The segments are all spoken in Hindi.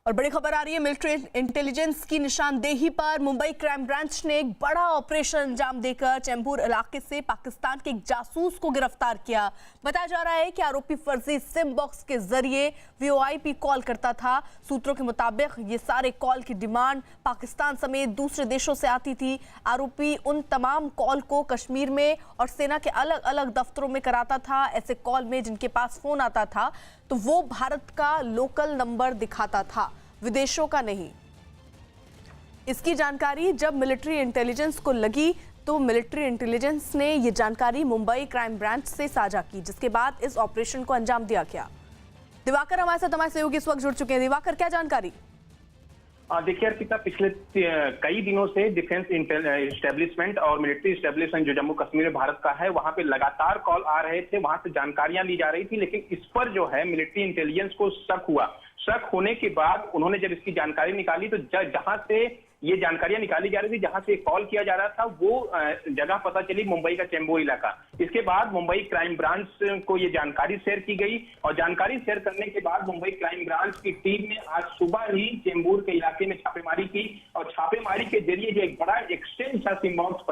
और बड़ी खबर आ रही है मिलिट्री इंटेलिजेंस की निशानदेही पर मुंबई क्राइम ब्रांच ने एक बड़ा ऑपरेशन अंजाम देकर चेंबूर इलाके से पाकिस्तान के एक जासूस को गिरफ्तार किया। बताया जा रहा है कि आरोपी फर्जी सिम बॉक्स के जरिए वीओआईपी कॉल करता था। सूत्रों के मुताबिक ये सारे कॉल की डिमांड पाकिस्तान समेत दूसरे देशों से आती थी। आरोपी उन तमाम कॉल को कश्मीर में और सेना के अलग अलग दफ्तरों में कराता था। ऐसे कॉल में जिनके पास फोन आता था तो वो भारत का लोकल नंबर दिखाता था, विदेशों का नहीं। इसकी जानकारी जब मिलिट्री इंटेलिजेंस को लगी तो मिलिट्री इंटेलिजेंस ने ये जानकारी मुंबई क्राइम ब्रांच से साझा की, जिसके बाद इस ऑपरेशन को अंजाम दिया गया। दिवाकर हमारे साथ हमारे सहयोगी इस वक्त जुड़ चुके हैं। दिवाकर, क्या जानकारी? देखिए अर्पिता, पिछले कई दिनों से डिफेंस इस्टेब्लिशमेंट और मिलिट्री इस्टेब्लिशमेंट जो जम्मू कश्मीर में भारत का है, वहां पे लगातार कॉल आ रहे थे, वहां से जानकारियां ली जा रही थी। लेकिन इस पर जो है मिलिट्री इंटेलिजेंस को शक हुआ। शक होने के बाद उन्होंने जब इसकी जानकारी निकाली तो जहां से ये जानकारियां निकाली जा रही थी, जहां से कॉल किया जा रहा था, वो जगह पता चली मुंबई का चेंबूर इलाका। इसके बाद मुंबई क्राइम ब्रांच को ये जानकारी शेयर की गई और जानकारी शेयर करने के बाद मुंबई क्राइम ब्रांच की टीम ने आज सुबह ही चेंबूर के इलाके में छापेमारी की और छापेमारी के जरिए जो एक बड़ा एक्सचेंज था सिम बॉक्स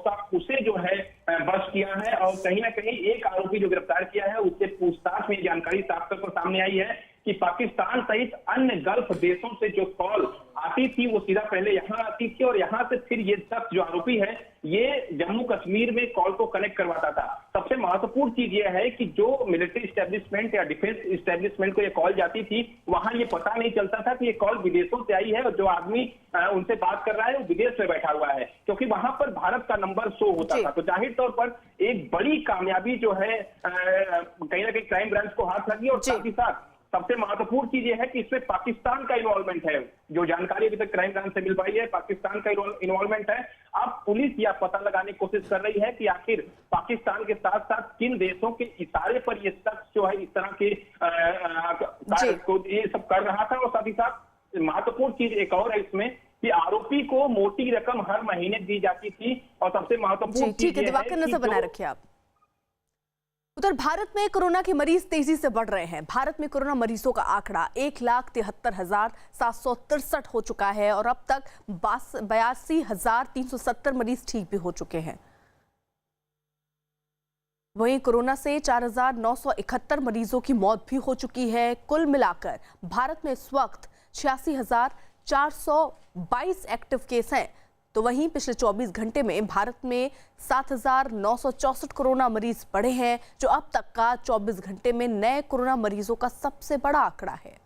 का, उसे जो है बस्ट किया है और कहीं ना कहीं एक आरोपी जो गिरफ्तार किया है उससे पूछताछ में जानकारी साफ तौर पर सामने आई है कि पाकिस्तान सहित अन्य गल्फ देशों से जो कॉल आती थी वो सीधा पहले यहाँ आती थी और यहाँ से फिर ये शख्स जो आरोपी है ये जम्मू कश्मीर में कॉल को कनेक्ट करवाता था। सबसे महत्वपूर्ण चीज ये है कि जो मिलिट्री इस्टेब्लिशमेंट या डिफेंस इस्टेब्लिशमेंट को ये कॉल जाती थी, वहां ये पता नहीं चलता था कि ये कॉल विदेशों से आई है और जो आदमी उनसे बात कर रहा है वो विदेश में बैठा हुआ है, क्योंकि वहां पर भारत का नंबर शो होता था। तो जाहिर तौर पर एक बड़ी कामयाबी जो है कहीं ना कहीं क्राइम ब्रांच को हाथ लगी। और साथ ही साथ सबसे महत्वपूर्ण चीज यह है कि इसमें पाकिस्तान का इन्वॉल्वमेंट है। जो जानकारी अभी तक क्राइम ब्रांच से मिल पाई है, पाकिस्तान का इन्वॉल्वमेंट है। अब पुलिस यह पता लगाने की कोशिश कर रही है कि आखिर पाकिस्तान के साथ साथ किन देशों के इशारे पर यह शख्स जो है इस तरह के कार्य को ये सब कर रहा था। और साथ ही साथ महत्वपूर्ण चीज एक और है इसमें कि आरोपी को मोटी रकम हर महीने दी जाती थी। और सबसे महत्वपूर्ण चीज नजर बनाए रखिए आप। उधर भारत में कोरोना के मरीज तेजी से बढ़ रहे हैं। भारत में कोरोना मरीजों का आंकड़ा 1,73,763 हो चुका है और अब तक 82,370 मरीज ठीक भी हो चुके हैं। वहीं कोरोना से 4,971 मरीजों की मौत भी हो चुकी है। कुल मिलाकर भारत में इस वक्त 86,422 एक्टिव केस हैं। तो वहीं पिछले 24 घंटे में भारत में 7,964 कोरोना मरीज बढ़े हैं, जो अब तक का 24 घंटे में नए कोरोना मरीजों का सबसे बड़ा आंकड़ा है।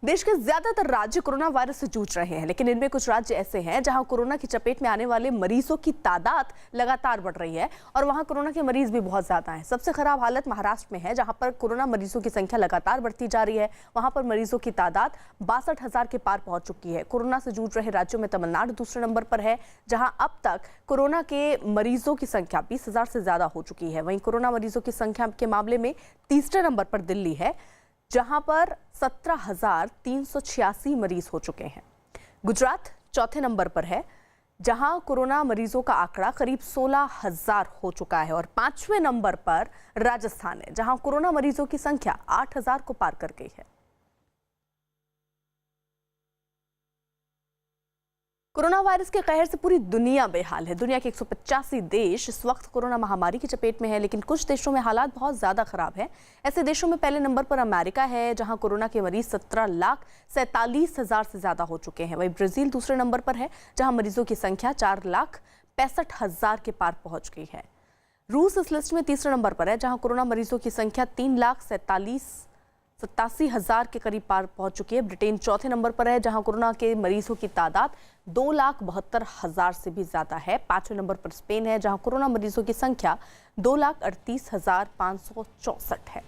देश के ज्यादातर राज्य कोरोना वायरस से जूझ रहे हैं, लेकिन इनमें कुछ राज्य ऐसे हैं जहां कोरोना की चपेट में आने वाले मरीजों की तादाद लगातार बढ़ रही है और वहां कोरोना के मरीज भी बहुत ज्यादा हैं। सबसे खराब हालत महाराष्ट्र में है, जहां पर कोरोना मरीजों की संख्या लगातार बढ़ती जा रही है। वहां पर मरीजों की तादाद 62,000 के पार पहुंच चुकी है। कोरोना से जूझ रहे राज्यों में तमिलनाडु दूसरे नंबर पर है, जहां अब तक कोरोना के मरीजों की संख्या 20,000 से ज्यादा हो चुकी है। वहीं कोरोना मरीजों की संख्या के मामले में तीसरे नंबर पर दिल्ली है, जहां पर 17,386 मरीज हो चुके हैं। गुजरात चौथे नंबर पर है, जहां कोरोना मरीजों का आंकड़ा करीब 16,000 हो चुका है। और पांचवें नंबर पर राजस्थान है, जहां कोरोना मरीजों की संख्या 8,000 को पार कर गई है। कोरोना वायरस के कहर से पूरी दुनिया बेहाल है। दुनिया के 185 देश इस वक्त कोरोना महामारी की चपेट में है, लेकिन कुछ देशों में हालात बहुत ज्यादा खराब है। ऐसे देशों में पहले नंबर पर अमेरिका है, जहां कोरोना के मरीज 17,47,000 से ज्यादा हो चुके हैं। वहीं ब्राजील दूसरे नंबर पर है, जहां मरीजों की संख्या 4,65,000 के पार पहुंच गई है। रूस इस लिस्ट में तीसरे नंबर पर है, जहां कोरोना मरीजों की संख्या 3,87,000 के करीब पार पहुंच चुकी है। ब्रिटेन चौथे नंबर पर है, जहां कोरोना के मरीजों की तादाद 2,72,000 से भी ज्यादा है। पांचवें नंबर पर स्पेन है, जहां कोरोना मरीजों की संख्या 2,38,564 है।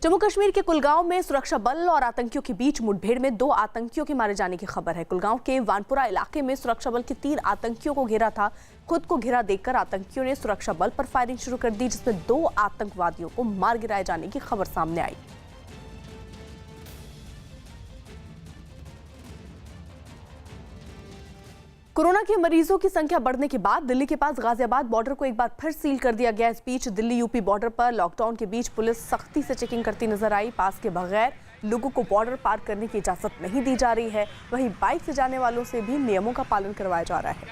जम्मू कश्मीर के कुलगांव में सुरक्षा बल और आतंकियों के बीच मुठभेड़ में 2 आतंकियों के मारे जाने की खबर है। कुलगांव के वानपुरा इलाके में सुरक्षा बल के 3 आतंकियों को घेरा था। खुद को घेरा देखकर आतंकियों ने सुरक्षा बल पर फायरिंग शुरू कर दी, जिसमें 2 आतंकवादियों को मार गिराए जाने की खबर सामने आई। कोरोना के मरीजों की संख्या बढ़ने के बाद दिल्ली के पास गाजियाबाद बॉर्डर को एक बार फिर सील कर दिया गया। इस बीच दिल्ली यूपी बॉर्डर पर लॉकडाउन के बीच पुलिस सख्ती से चेकिंग करती नजर आई। पास के बगैर लोगों को बॉर्डर पार करने की इजाजत नहीं दी जा रही है। वहीं बाइक से जाने वालों से भी नियमों का पालन करवाया जा रहा है।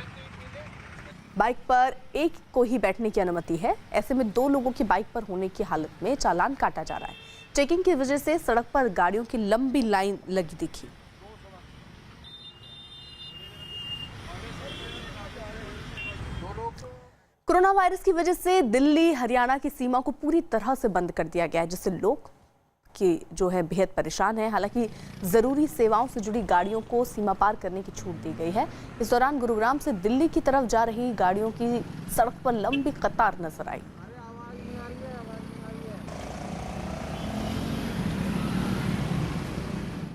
बाइक पर एक को ही बैठने की अनुमति है। ऐसे में 2 लोगों की बाइक पर होने की हालत में चालान काटा जा रहा है। चेकिंग की वजह से सड़क पर गाड़ियों की लंबी लाइन लगी दिखी। कोरोना वायरस की वजह से दिल्ली हरियाणा की सीमा को पूरी तरह से बंद कर दिया गया है, जिससे लोग कि जो है बेहद परेशान है। हालांकि जरूरी सेवाओं से जुड़ी गाड़ियों को सीमा पार करने की छूट दी गई है। इस दौरान गुरुग्राम से दिल्ली की तरफ जा रही गाड़ियों की सड़क पर लंबी कतार नजर आई।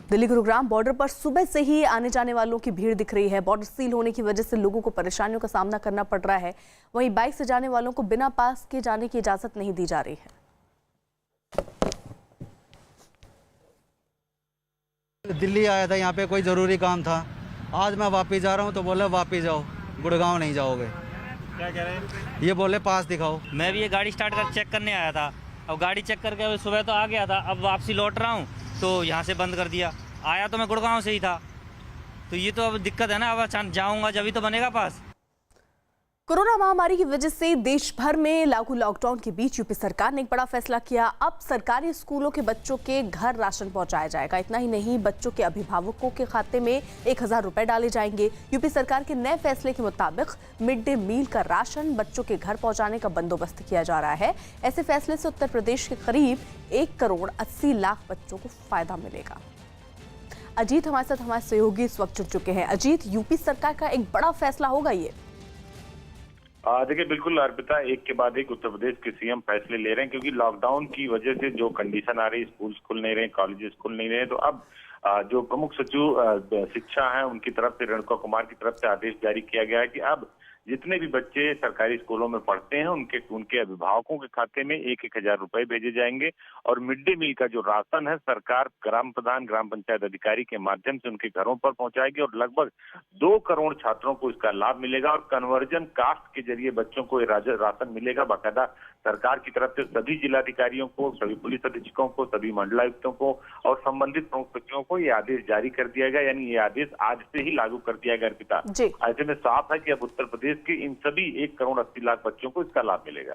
दिल्ली गुरुग्राम बॉर्डर पर सुबह से ही आने जाने वालों की भीड़ दिख रही है। बॉर्डर सील होने की वजह से लोगों को परेशानियों का सामना करना पड़ रहा है। वहीं बाइक से जाने वालों को बिना पास के जाने की इजाजत नहीं दी जा रही है। दिल्ली आया था, यहाँ पे कोई ज़रूरी काम था। आज मैं वापस जा रहा हूँ तो बोले वापस जाओ, गुड़गांव नहीं जाओगे। क्या कह रहे हैं? ये बोले पास दिखाओ। मैं भी ये गाड़ी स्टार्ट कर चेक करने आया था। अब गाड़ी चेक करके सुबह तो आ गया था, अब वापसी लौट रहा हूँ तो यहाँ से बंद कर दिया। आया तो मैं गुड़गांव से ही था, तो ये तो अब दिक्कत है ना। अब अचानक जाऊँगा जब ही तो बनेगा पास। कोरोना महामारी की वजह से देश भर में लागू लॉकडाउन के बीच यूपी सरकार ने एक बड़ा फैसला किया। अब सरकारी स्कूलों के बच्चों के घर राशन पहुंचाया जाएगा। इतना ही नहीं, बच्चों के अभिभावकों के खाते में 1000 रुपए डाले जाएंगे। यूपी सरकार के नए फैसले के मुताबिक मिड डे मील का राशन बच्चों के घर पहुंचाने का बंदोबस्त किया जा रहा है। ऐसे फैसले से उत्तर प्रदेश के करीब 1,80,00,000 बच्चों को फायदा मिलेगा। अजीत हमारे साथ हमारे सहयोगी इस वक्त जुड़ चुके हैं। अजीत, यूपी सरकार का एक बड़ा फैसला होगा ये? देखिए, बिल्कुल अर्पिता, एक के बाद एक उत्तर प्रदेश के सीएम फैसले ले रहे हैं, क्योंकि लॉकडाउन की वजह से जो कंडीशन आ रही, स्कूल खुल नहीं रहे, कॉलेज खुल नहीं रहे, तो अब जो प्रमुख सचिव शिक्षा है उनकी तरफ से, रेणुका कुमार की तरफ से आदेश जारी किया गया है कि अब जितने भी बच्चे सरकारी स्कूलों में पढ़ते हैं उनके अभिभावकों के खाते में 1,000 रुपए भेजे जाएंगे। और मिड डे मील का जो राशन है सरकार ग्राम प्रधान, ग्राम पंचायत अधिकारी के माध्यम से उनके घरों पर पहुंचाएगी और लगभग 2 करोड़ छात्रों को इसका लाभ मिलेगा। और कन्वर्जन कास्ट के जरिए बच्चों को राशन मिलेगा। बाकायदा सरकार की तरफ से सभी जिलाधिकारियों को, सभी पुलिस अधीक्षकों को, सभी मंडलायुक्तों को और संबंधित प्रमुख सचिवों को ये आदेश जारी कर दिया गया। यानी ये आदेश आज से ही लागू कर दिया गया। अर्पिता, ऐसे में साफ है कि अब उत्तर प्रदेश के इन सभी 1,80,00,000 बच्चों को इसका लाभ मिलेगा।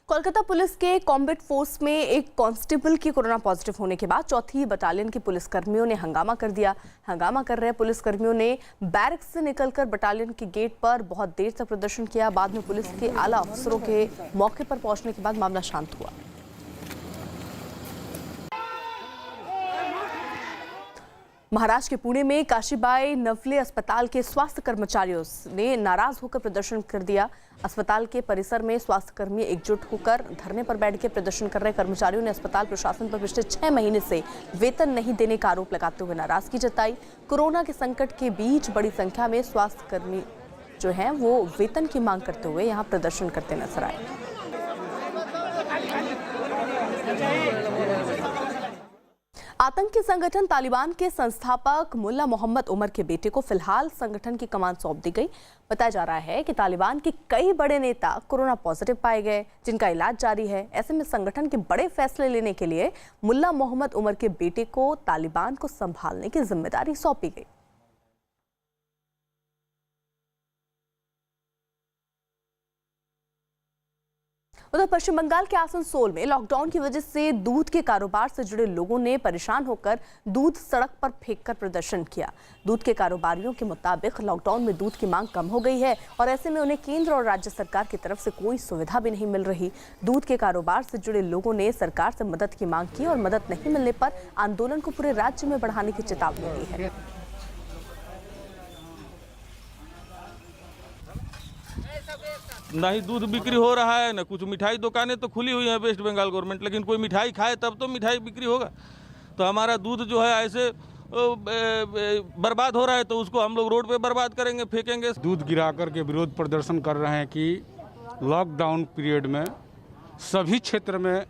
कोलकाता पुलिस के कॉम्बैट फोर्स में एक कांस्टेबल की कोरोना पॉजिटिव होने के बाद 4थी बटालियन के पुलिसकर्मियों ने हंगामा कर दिया। हंगामा कर रहे पुलिसकर्मियों ने बैरक से निकलकर बटालियन के गेट पर बहुत देर तक प्रदर्शन किया। बाद में पुलिस के आला अफसरों के मौके पर पहुंचने के बाद मामला शांत हुआ। महाराष्ट्र के पुणे में काशीबाई नवले अस्पताल के स्वास्थ्य कर्मचारियों ने नाराज होकर प्रदर्शन कर दिया। अस्पताल के परिसर में स्वास्थ्य कर्मी एकजुट होकर धरने पर बैठ के प्रदर्शन कर रहे कर्मचारियों ने अस्पताल प्रशासन पर पिछले 6 महीने से वेतन नहीं देने का आरोप लगाते हुए नाराजगी जताई। कोरोना के संकट के बीच बड़ी संख्या में स्वास्थ्य कर्मी जो हैं वो वेतन की मांग करते हुए यहाँ प्रदर्शन करते नजर आए। आतंकी संगठन तालिबान के संस्थापक मुल्ला मोहम्मद उमर के बेटे को फिलहाल संगठन की कमान सौंप दी गई। बताया जा रहा है कि तालिबान के कई बड़े नेता कोरोना पॉजिटिव पाए गए, जिनका इलाज जारी है। ऐसे में संगठन के बड़े फैसले लेने के लिए मुल्ला मोहम्मद उमर के बेटे को तालिबान को संभालने की जिम्मेदारी सौंपी गई। उधर पश्चिम बंगाल के आसनसोल में लॉकडाउन की वजह से दूध के कारोबार से जुड़े लोगों ने परेशान होकर दूध सड़क पर फेंककर प्रदर्शन किया। दूध के कारोबारियों के मुताबिक लॉकडाउन में दूध की मांग कम हो गई है और ऐसे में उन्हें केंद्र और राज्य सरकार की तरफ से कोई सुविधा भी नहीं मिल रही। दूध के कारोबार से जुड़े लोगों ने सरकार से मदद की मांग की और मदद नहीं मिलने पर आंदोलन को पूरे राज्य में बढ़ाने की चेतावनी दी है। ना ही दूध बिक्री हो रहा है, ना कुछ मिठाई दुकानें तो खुली हुई हैं वेस्ट बंगाल गवर्नमेंट, लेकिन कोई मिठाई खाए तब तो मिठाई बिक्री होगा। तो हमारा दूध जो है ऐसे बर्बाद हो रहा है तो उसको हम लोग रोड पे बर्बाद करेंगे, फेंकेंगे। दूध गिराकर के विरोध प्रदर्शन कर रहे हैं कि लॉकडाउन पीरियड में सभी क्षेत्र में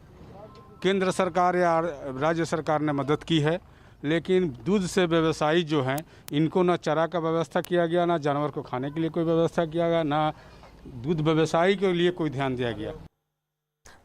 केंद्र सरकार या राज्य सरकार ने मदद की है, लेकिन दूध से व्यवसायी जो हैं इनको ना चारा का व्यवस्था किया गया, ना जानवर को खाने के लिए कोई व्यवस्था किया गया, ना दूध व्यवसायी के लिए कोई ध्यान दिया गया।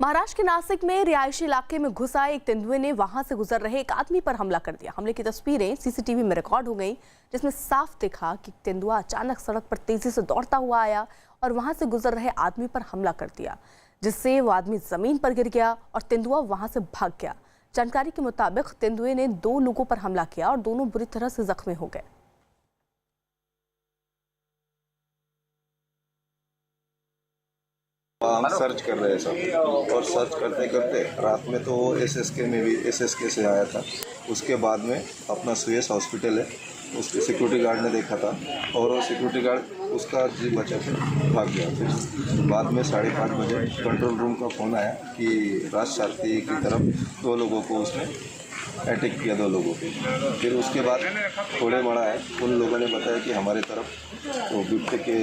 महाराष्ट्र के नासिक में रिहायशी इलाके में घुस आए एक तेंदुए ने वहां से गुजर रहे एक आदमी पर हमला कर दिया। हमले की तस्वीरें सीसीटीवी में रिकॉर्ड हो गई, जिसमें साफ दिखा कि तेंदुआ अचानक सड़क पर तेजी से दौड़ता हुआ आया और वहां से गुजर रहे आदमी पर हमला कर दिया, जिससे वो आदमी जमीन पर गिर गया और तेंदुआ वहां से भाग गया। जानकारी के मुताबिक तेंदुए ने 2 लोगों पर हमला किया और दोनों बुरी तरह से जख्मी हो गए। हम सर्च कर रहे हैं सब, और सर्च करते करते रात में तो एसएसके में भी एसएसके से आया था। उसके बाद में अपना सुयस हॉस्पिटल है, उसके सिक्योरिटी गार्ड ने देखा था और वो सिक्योरिटी गार्ड उसका जी बचा के भाग गया। फिर बाद में 5:30 बजे कंट्रोल रूम का फ़ोन आया कि राज शास्त्री की तरफ 2 लोगों को उसने अटैक किया, 2 लोगों को। फिर उसके बाद थोड़े बड़ा है, उन लोगों ने बताया कि हमारे तरफ तो बिबटे के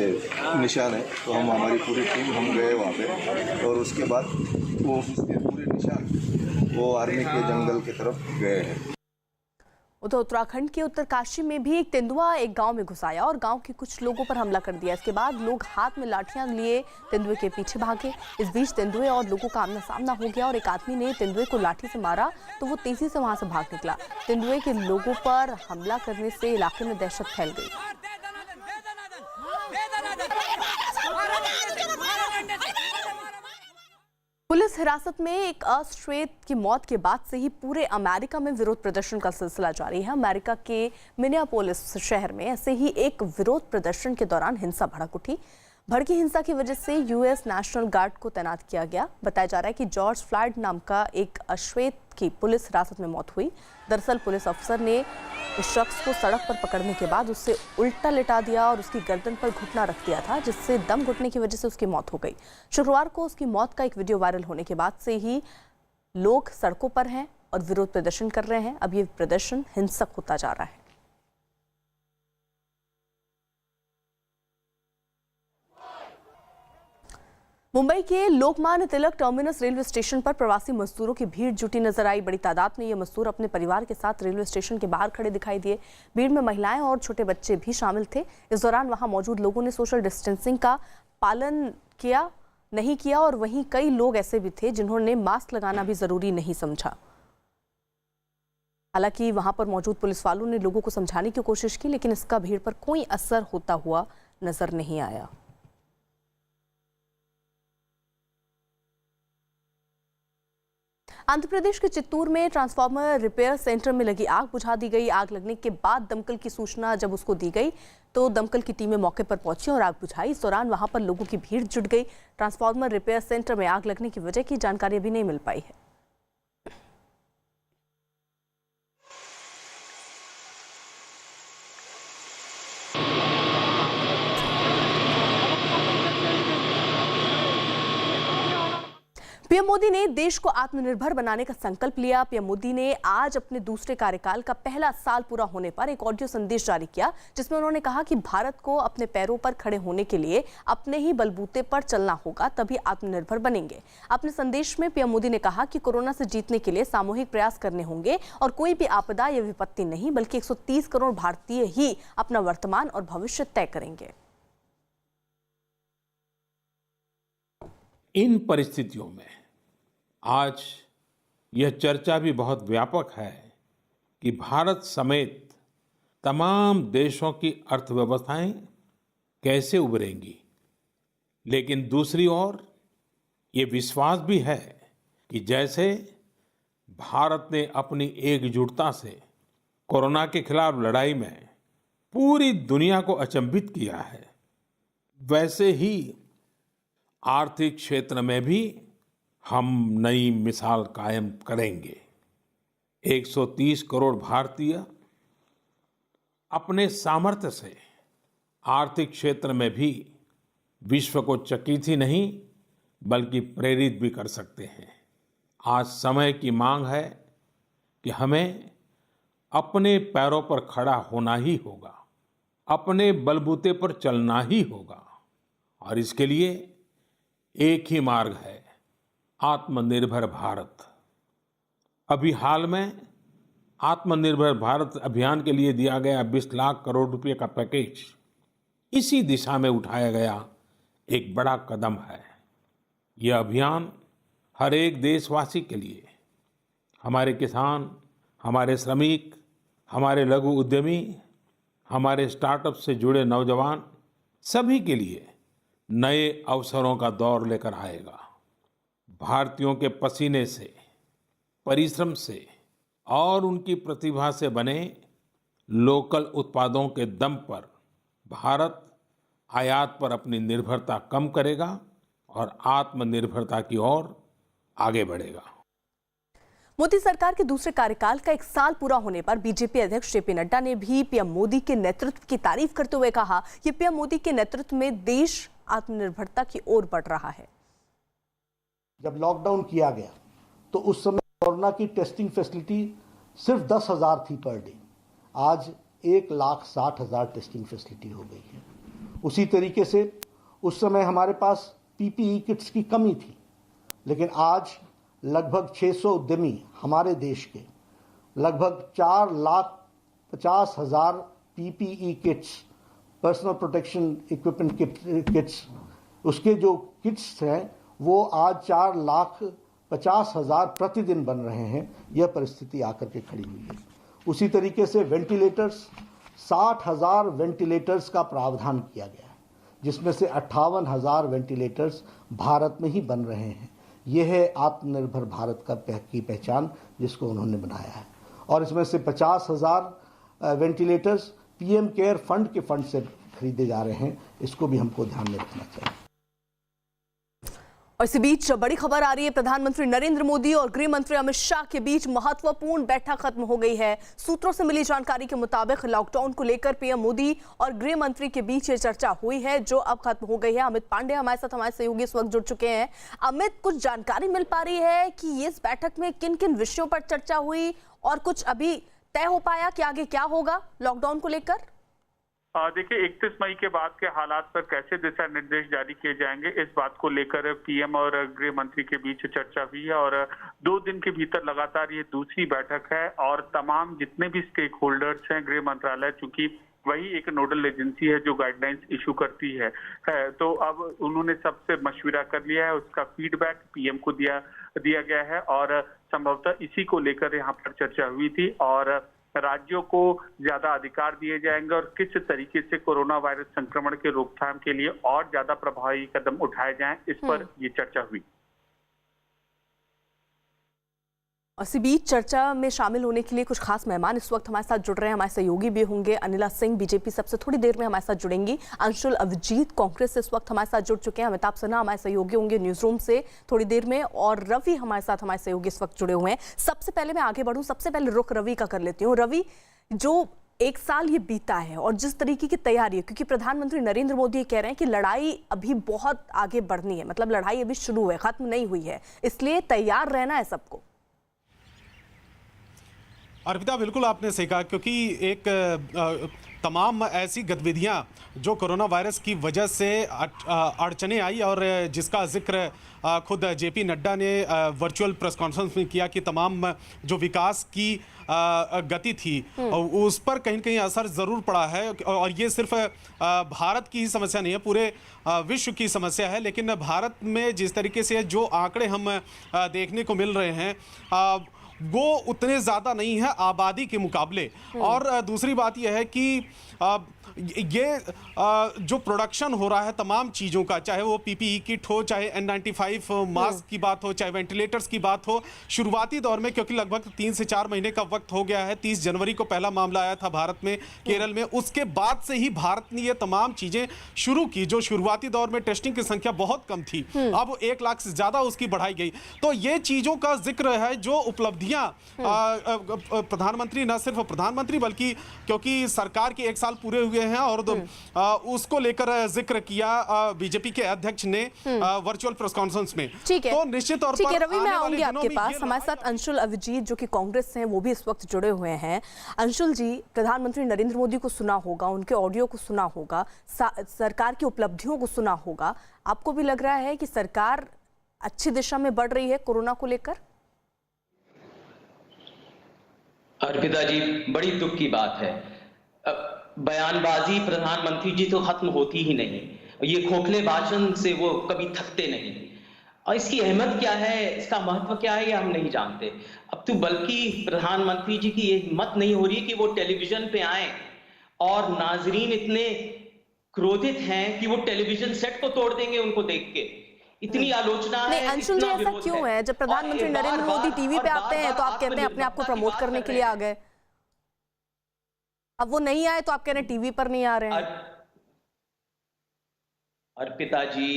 निशान है, तो हम हमारी पूरी टीम हम गए वहाँ पे, और उसके बाद वो उसके पूरे निशान वो आर्मी के जंगल की तरफ गए हैं। उधर उत्तराखंड के उत्तरकाशी में भी एक तेंदुआ एक गांव में घुस आया और गांव के कुछ लोगों पर हमला कर दिया। इसके बाद लोग हाथ में लाठियां लिए तेंदुए के पीछे भागे। इस बीच तेंदुए और लोगों का आमना सामना हो गया और एक आदमी ने तेंदुए को लाठी से मारा तो वो तेजी से वहां से भाग निकला। तेंदुए के लोगों पर हमला करने से इलाके में दहशत फैल गई। पुलिस हिरासत में एक अश्वेत की मौत के बाद से ही पूरे अमेरिका में विरोध प्रदर्शन का सिलसिला जारी है। अमेरिका के मिनियापोलिस शहर में ऐसे ही एक विरोध प्रदर्शन के दौरान हिंसा भड़क उठी। भड़की हिंसा की वजह से यूएस नेशनल गार्ड को तैनात किया गया। बताया जा रहा है कि जॉर्ज फ्लॉयड नाम का एक अश्वेत की पुलिस हिरासत में मौत हुई। दरअसल पुलिस अफसर ने उस शख्स को सड़क पर पकड़ने के बाद उससे उल्टा लिटा दिया और उसकी गर्दन पर घुटना रख दिया था, जिससे दम घुटने की वजह से उसकी मौत हो गई। शुक्रवार को उसकी मौत का एक वीडियो वायरल होने के बाद से ही लोग सड़कों पर हैं और विरोध प्रदर्शन कर रहे हैं। अब ये प्रदर्शन हिंसक होता जा रहा है। मुंबई के Lokmanya Tilak terminus railway station पर प्रवासी मजदूरों की भीड़ जुटी नजर आई। बड़ी तादाद में ये मजदूर अपने परिवार के साथ रेलवे स्टेशन के बाहर खड़े दिखाई दिए। भीड़ में महिलाएं और छोटे बच्चे भी शामिल थे। इस दौरान वहां मौजूद लोगों ने सोशल डिस्टेंसिंग का पालन नहीं किया और वहीं कई लोग ऐसे भी थे जिन्होंने मास्क लगाना भी जरूरी नहीं समझा। हालांकि वहां पर मौजूद पुलिस वालों ने लोगों को समझाने की कोशिश की, लेकिन इसका भीड़ पर कोई असर होता हुआ नजर नहीं आया। आंध्र प्रदेश के चित्तूर में ट्रांसफार्मर रिपेयर सेंटर में लगी आग बुझा दी गई। आग लगने के बाद दमकल की सूचना जब उसको दी गई तो दमकल की टीमें मौके पर पहुंची और आग बुझाई। इस दौरान वहां पर लोगों की भीड़ जुट गई। ट्रांसफार्मर रिपेयर सेंटर में आग लगने की वजह की जानकारी अभी नहीं मिल पाई है। पीएम मोदी ने देश को आत्मनिर्भर बनाने का संकल्प लिया। पीएम मोदी ने आज अपने दूसरे कार्यकाल का पहला साल पूरा होने पर एक ऑडियो संदेश जारी किया, जिसमें उन्होंने कहा कि भारत को अपने पैरों पर खड़े होने के लिए अपने ही बलबूते पर चलना होगा, तभी आत्मनिर्भर बनेंगे। अपने संदेश में पीएम मोदी ने कहा कि कोरोना से जीतने के लिए सामूहिक प्रयास करने होंगे और कोई भी आपदा या विपत्ति नहीं, बल्कि 130 करोड़ भारतीय ही अपना वर्तमान और भविष्य तय करेंगे। इन परिस्थितियों में आज यह चर्चा भी बहुत व्यापक है कि भारत समेत तमाम देशों की अर्थव्यवस्थाएं कैसे उभरेंगी, लेकिन दूसरी ओर ये विश्वास भी है कि जैसे भारत ने अपनी एकजुटता से कोरोना के खिलाफ लड़ाई में पूरी दुनिया को अचंभित किया है, वैसे ही आर्थिक क्षेत्र में भी हम नई मिसाल कायम करेंगे। 130 करोड़ भारतीय अपने सामर्थ्य से आर्थिक क्षेत्र में भी विश्व को चकित ही नहीं बल्कि प्रेरित भी कर सकते हैं। आज समय की मांग है कि हमें अपने पैरों पर खड़ा होना ही होगा, अपने बलबूते पर चलना ही होगा, और इसके लिए एक ही मार्ग है, आत्मनिर्भर भारत। अभी हाल में आत्मनिर्भर भारत अभियान के लिए दिया गया 20 लाख करोड़ रुपए का पैकेज इसी दिशा में उठाया गया एक बड़ा कदम है। यह अभियान हर एक देशवासी के लिए, हमारे किसान, हमारे श्रमिक, हमारे लघु उद्यमी, हमारे स्टार्टअप से जुड़े नौजवान, सभी के लिए नए अवसरों का दौर लेकर आएगा। भारतीयों के पसीने से, परिश्रम से और उनकी प्रतिभा से बने लोकल उत्पादों के दम पर भारत आयात पर अपनी निर्भरता कम करेगा और आत्मनिर्भरता की ओर आगे बढ़ेगा। मोदी सरकार के दूसरे कार्यकाल का 1 साल पूरा होने पर बीजेपी अध्यक्ष जेपी नड्डा ने भी पीएम मोदी के नेतृत्व की तारीफ करते हुए कहा कि पीएम मोदी के नेतृत्व में देश आत्मनिर्भरता की ओर बढ़ रहा है। जब लॉकडाउन किया गया तो उस समय कोरोना की टेस्टिंग फैसिलिटी सिर्फ 10,000 थी पर डे, आज 1,60,000 टेस्टिंग फैसिलिटी हो गई है। उसी तरीके से उस समय हमारे पास पीपीई किट्स की कमी थी, लेकिन आज लगभग 600 उद्यमी हमारे देश के लगभग 4,50,000 PPE kits, personal protection equipment kits, उसके जो किट्स हैं वो आज 4,50,000 प्रतिदिन बन रहे हैं। यह परिस्थिति आकर के खड़ी हुई है। उसी तरीके से वेंटिलेटर्स, 60,000 वेंटिलेटर्स का प्रावधान किया गया है, जिसमें से 58,000 वेंटिलेटर्स भारत में ही बन रहे हैं। यह है आत्मनिर्भर भारत की पहचान जिसको उन्होंने बनाया है। और इसमें से 50,000 वेंटिलेटर्स पीएम केयर फंड के फंड से खरीदे जा रहे हैं। इसको भी हमको ध्यान में रखना चाहिए। और इसी बीच बड़ी खबर आ रही है, प्रधानमंत्री नरेंद्र मोदी और गृह मंत्री अमित शाह के बीच महत्वपूर्ण बैठक खत्म हो गई है। सूत्रों से मिली जानकारी के मुताबिक लॉकडाउन को लेकर पीएम मोदी और गृह मंत्री के बीच ये चर्चा हुई है, जो अब खत्म हो गई है। अमित पांडे हमारे साथ, हमारे सहयोगी इस वक्त जुड़ चुके हैं। अमित, कुछ जानकारी मिल पा रही है कि इस बैठक में किन किन विषयों पर चर्चा हुई और कुछ अभी तय हो पाया कि आगे क्या होगा लॉकडाउन को लेकर? देखिए, 31 मई के बाद के हालात पर कैसे दिशा निर्देश जारी किए जाएंगे, इस बात को लेकर पीएम और गृह मंत्री के बीच चर्चा हुई है। और 2 दिन के भीतर लगातार ये दूसरी बैठक है और तमाम जितने भी स्टेक होल्डर्स हैं, गृह मंत्रालय चूंकि वही एक नोडल एजेंसी है जो गाइडलाइंस इशू करती है, तो अब उन्होंने सबसे मशविरा कर लिया है। उसका फीडबैक पीएम को दिया गया है और संभवतः इसी को लेकर यहाँ पर चर्चा हुई थी। और राज्यों को ज्यादा अधिकार दिए जाएंगे और किस तरीके से कोरोना वायरस संक्रमण के रोकथाम के लिए और ज्यादा प्रभावी कदम उठाए जाएं, इस पर ये चर्चा हुई। इसी बीच चर्चा में शामिल होने के लिए कुछ खास मेहमान इस वक्त हमारे साथ जुड़ रहे हैं। हमारे सहयोगी भी होंगे। अनिला सिंह बीजेपी सबसे थोड़ी देर में हमारे साथ जुड़ेंगी। अंशुल अभिजीत कांग्रेस से इस वक्त हमारे साथ जुड़ चुके हैं। अमिताभ सिन्हा हमारे सहयोगी होंगे न्यूज रूम से थोड़ी देर में, और रवि हमारे साथ, हमारे सहयोगी इस वक्त जुड़े हुए हैं। सबसे पहले मैं आगे बढ़ूं, सबसे पहले रुख रवि का कर लेती हूँ। रवि, जो 1 साल ये बीता है और जिस तरीके की तैयारी है, क्योंकि प्रधानमंत्री नरेंद्र मोदी कह रहे हैं कि लड़ाई अभी बहुत आगे बढ़नी है, मतलब लड़ाई अभी शुरू है, खत्म नहीं हुई है, इसलिए तैयार रहना है सबको। अर्पिता, बिल्कुल आपने सही कहा, क्योंकि एक तमाम ऐसी गतिविधियां जो कोरोना वायरस की वजह से अड़चने आई और जिसका जिक्र खुद जेपी नड्डा ने वर्चुअल प्रेस कॉन्फ्रेंस में किया कि तमाम जो विकास की गति थी उस पर कहीं न कहीं असर ज़रूर पड़ा है। और ये सिर्फ भारत की ही समस्या नहीं है, पूरे विश्व की समस्या है। लेकिन भारत में जिस तरीके से जो आंकड़े हम देखने को मिल रहे हैं वो उतने ज़्यादा नहीं है आबादी के मुकाबले। और दूसरी बात यह है कि ये जो प्रोडक्शन हो रहा है तमाम चीज़ों का, चाहे वो पीपीई किट हो, चाहे N95 मास्क की बात हो, चाहे वेंटिलेटर्स की बात हो, शुरुआती दौर में, क्योंकि लगभग 3 से 4 महीने का वक्त हो गया है, 30 जनवरी को पहला मामला आया था भारत में, केरल में, उसके बाद से ही भारत ने ये तमाम चीज़ें शुरू की। जो शुरुआती दौर में टेस्टिंग की संख्या बहुत कम थी, अब 1 लाख से ज़्यादा उसकी बढ़ाई गई। तो ये चीज़ों का जिक्र है, जो उपलब्धियाँ प्रधानमंत्री, न सिर्फ प्रधानमंत्री बल्कि क्योंकि सरकार के 1 साल पूरे हुए हैं और उसको लेकर जिक्र किया बीजेपी के अध्यक्ष ने वर्चुअल प्रेस कॉन्फ्रेंस में। ठीक है, तो निश्चित तौर पर रवि, मैं आऊंगी आपके पास। हमारे साथ अंशुल अभिजीत जो कि कांग्रेस से हैं, वो भी इस वक्त जुड़े हुए हैं। अंशुल जी, प्रधानमंत्री नरेंद्र मोदी को सुना होगा, उनके ऑडियो को सुना होगा, सरकार की उपलब्धियों को सुना होगा। आपको भी लग रहा है कि सरकार अच्छी दिशा में बढ़ रही है कोरोना को लेकर? अर्पिता जी, बड़ी दुख की बात है। बयानबाजी प्रधानमंत्री जी तो खत्म होती ही नहीं, ये खोखले भाषण से वो कभी थकते नहीं, और इसकी अहमियत क्या है, इसका महत्व क्या है, ये हम नहीं जानते। अब तो बल्कि प्रधानमंत्री जी की ये हिम्मत नहीं हो रही कि वो टेलीविजन पे आए, और नाजरीन इतने क्रोधित हैं कि वो टेलीविजन सेट को तोड़ देंगे उनको देख के। इतनी आलोचना है। अंशुल जी, ऐसा क्यों है? जब प्रधानमंत्री नरेंद्र मोदी टीवी पे आते हैं तो आप कहते हैं अपने आप को प्रमोट करने के लिए आ गए, अब वो नहीं आए तो आप कह रहे हैं टीवी पर नहीं आ रहे हैं। अर्पिता जी,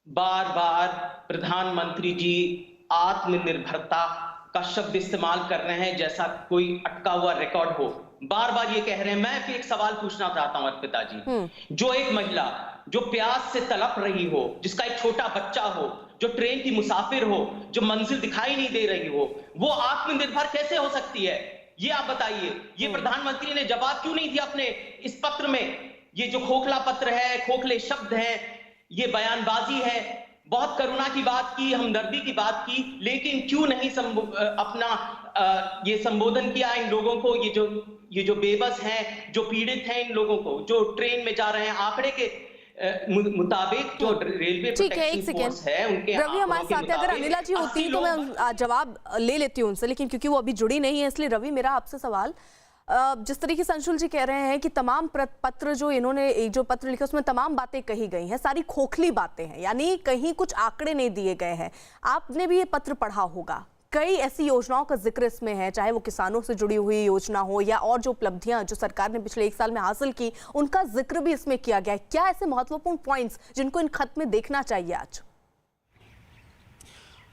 बार बार प्रधानमंत्री जी आत्मनिर्भरता का शब्द इस्तेमाल कर रहे हैं जैसा कोई अटका हुआ रिकॉर्ड हो, बार बार ये कह रहे हैं। मैं फिर एक सवाल पूछना चाहता हूं अर्पिता जी, जो एक महिला जो प्यास से तड़प रही हो, जिसका एक छोटा बच्चा हो, जो ट्रेन की मुसाफिर हो, जो मंजिल दिखाई नहीं दे रही हो, वो आत्मनिर्भर कैसे हो सकती है, ये आप बताइए। ये प्रधानमंत्री ने जवाब क्यों नहीं दिया अपने इस पत्र में? ये जो खोखला पत्र है, खोखले शब्द हैं, ये बयानबाजी है। बहुत करुणा की बात की, हमदर्दी की बात की, लेकिन क्यों नहीं अपना ये संबोधन किया इन लोगों को, ये जो बेबस हैं, जो पीड़ित हैं, इन लोगों को जो ट्रेन में जा रहे हैं। आंकड़े के मुताबिक जो रेलवे प्रोटेक्शन फोर्स है उनके रवि हमारे साथ है। अगर अनिला जी होती तो मैं जवाब ले लेती हूँ उनसे, लेकिन क्योंकि वो अभी जुड़ी नहीं है, इसलिए रवि मेरा आपसे सवाल, जिस तरीके से अंशुल जी कह रहे हैं कि तमाम पत्र जो इन्होंने जो पत्र लिखे उसमें तमाम बातें कही गई हैं, सारी खोखली बातें हैं, यानी कहीं कुछ आंकड़े नहीं दिए गए हैं। आपने भी ये पत्र पढ़ा होगा, कई ऐसी योजनाओं का जिक्र इसमें है, चाहे वो किसानों से जुड़ी हुई योजना हो या और जो उपलब्धियां जो सरकार ने पिछले 1 साल में हासिल की, उनका जिक्र भी इसमें किया गया है। क्या ऐसे महत्वपूर्ण पॉइंट्स जिनको इन खत में देखना चाहिए आज?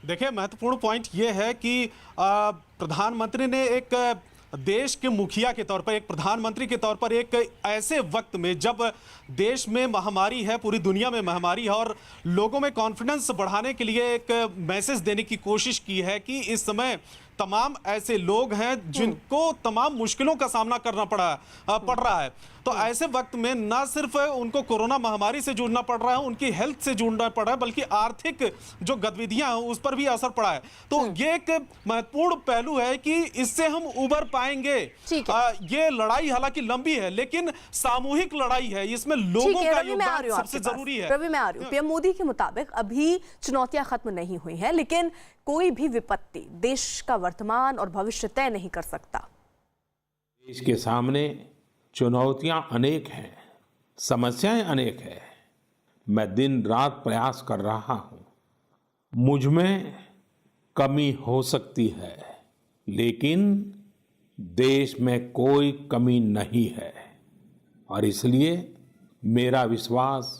देखिए, महत्वपूर्ण पॉइंट ये है कि प्रधानमंत्री ने एक देश के मुखिया के तौर पर, एक प्रधानमंत्री के तौर पर, एक ऐसे वक्त में जब देश में महामारी है, पूरी दुनिया में महामारी है, और लोगों में कॉन्फिडेंस बढ़ाने के लिए एक मैसेज देने की कोशिश की है कि इस समय तमाम ऐसे लोग हैं जिनको तमाम मुश्किलों का सामना करना पड़ रहा है। तो ऐसे वक्त में न सिर्फ उनको कोरोना महामारी से जुड़ना पड़ रहा है, उनकी हेल्थ से जुड़ना पड़ रहा है, बल्कि आर्थिक जो गतिविधियां हैं उस पर भी असर पड़ा है। तो ये एक महत्वपूर्ण पहलू है कि इससे हम उबर पाएंगे। ये लड़ाई हालांकि लंबी है, लेकिन सामूहिक लड़ाई है, इसमें लोगों का योगदान सबसे जरूरी है। रवि, मैं आ रही हूं। पीएम मोदी के मुताबिक अभी चुनौतियां खत्म नहीं हुई हैं, लेकिन कोई भी विपत्ति देश का वर्तमान और भविष्य तय नहीं कर सकता। देश के सामने चुनौतियां अनेक हैं, समस्याएं अनेक हैं। मैं दिन रात प्रयास कर रहा हूं, मुझ में कमी हो सकती है, लेकिन देश में कोई कमी नहीं है, और इसलिए मेरा विश्वास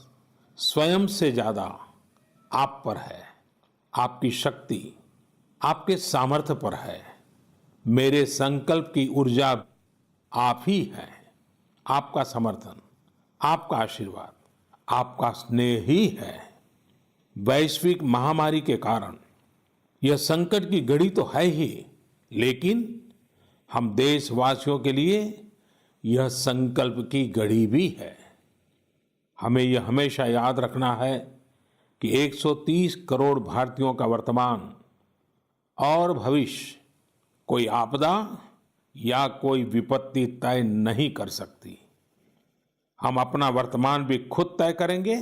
स्वयं से ज्यादा आप पर है, आपकी शक्ति, आपके सामर्थ्य पर है। मेरे संकल्प की ऊर्जा आप ही है, आपका समर्थन, आपका आशीर्वाद, आपका स्नेह ही है। वैश्विक महामारी के कारण यह संकट की घड़ी तो है ही, लेकिन हम देशवासियों के लिए यह संकल्प की घड़ी भी है। हमें यह हमेशा याद रखना है कि 130 करोड़ भारतीयों का वर्तमान और भविष्य कोई आपदा या कोई विपत्ति तय नहीं कर सकती। हम अपना वर्तमान भी खुद तय करेंगे